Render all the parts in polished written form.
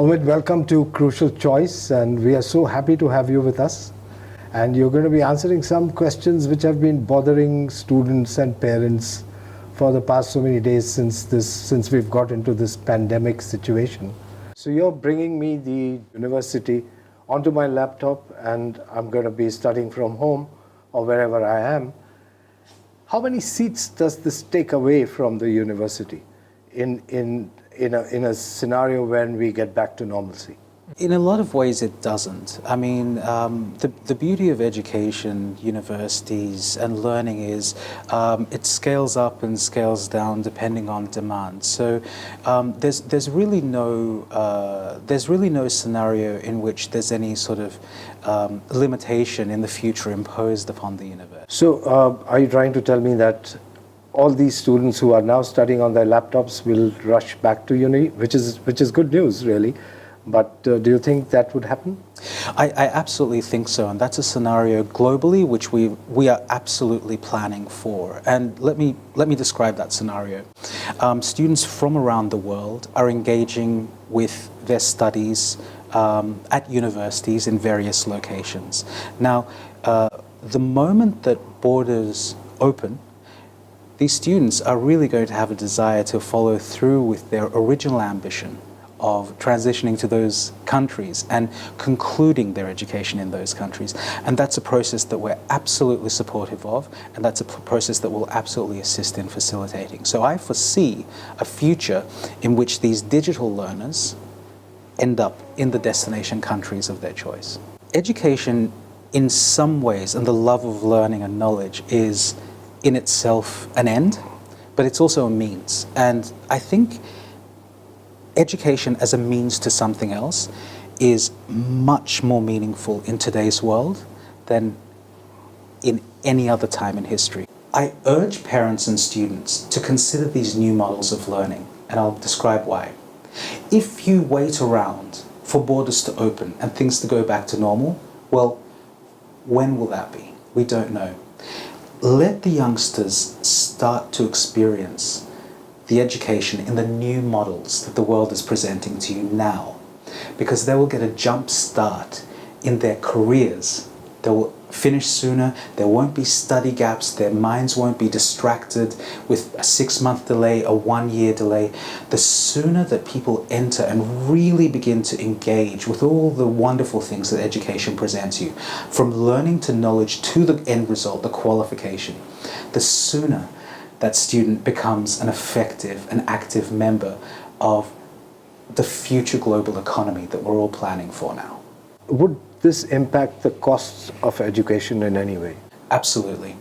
Omid, welcome to Crucial Choice, and we are so happy to have you with us. And you're going to be answering some questions which have been bothering students and parents for the past so many days since we've got into this pandemic situation. So you're bringing me the university onto my laptop, and I'm going to be studying from home or wherever I am. How many seats does this take away from the university in a scenario when we get back to normalcy? In a lot of ways, it doesn't. I mean, the beauty of education, universities, and learning is it scales up and scales down depending on demand. So there's really no scenario in which there's any sort of limitation in the future imposed upon the university. So are you trying to tell me that all these students who are now studying on their laptops will rush back to uni, which is good news, really? But do you think that would happen? I absolutely think so, and that's a scenario globally which we are absolutely planning for. And let me describe that scenario. Students from around the world are engaging with their studies at universities in various locations. Now, the moment that borders open, these students are really going to have a desire to follow through with their original ambition of transitioning to those countries and concluding their education in those countries. And that's a process that we're absolutely supportive of, and that's a process that will absolutely assist in facilitating. So I foresee a future in which these digital learners end up in the destination countries of their choice. Education, in some ways, and the love of learning and knowledge is in itself an end, but it's also a means. And I think education as a means to something else is much more meaningful in today's world than in any other time in history. I urge parents and students to consider these new models of learning, and I'll describe why. If you wait around for borders to open and things to go back to normal, well, when will that be? We don't know. Let the youngsters start to experience the education in the new models that the world is presenting to you now, because they will get a jump start in their careers. They will finish sooner, there won't be study gaps, their minds won't be distracted with a 6-month delay, a 1-year delay. The sooner that people enter and really begin to engage with all the wonderful things that education presents you, from learning to knowledge to the end result, the qualification, the sooner that student becomes an effective and active member of the future global economy that we're all planning for now. Would this impact the costs of education in any way? Absolutely.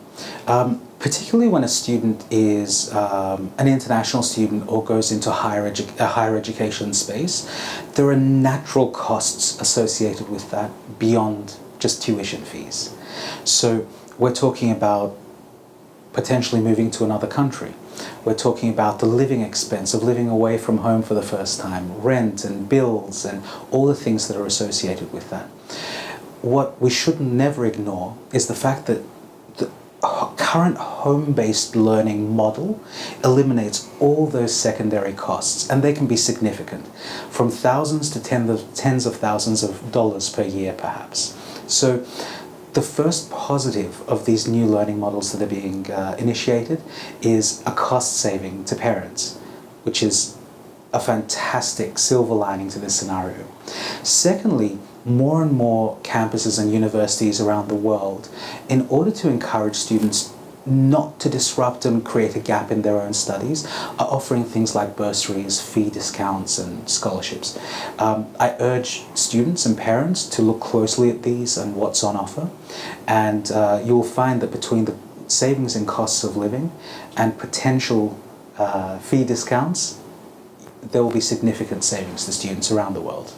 Particularly when a student is an international student or goes into a higher education space, there are natural costs associated with that beyond just tuition fees. So we're talking about potentially moving to another country. We're talking about the living expense of living away from home for the first time, rent and bills and all the things that are associated with that. What we should never ignore is the fact that the current home-based learning model eliminates all those secondary costs, and they can be significant, from thousands to tens of thousands of dollars per year perhaps. So the first positive of these new learning models that are being initiated is a cost saving to parents, which is a fantastic silver lining to this scenario. Secondly, more and more campuses and universities around the world, in order to encourage students not to disrupt and create a gap in their own studies, are offering things like bursaries, fee discounts and scholarships. I urge students and parents to look closely at these and what's on offer, and you will find that between the savings in costs of living and potential fee discounts, there will be significant savings to students around the world.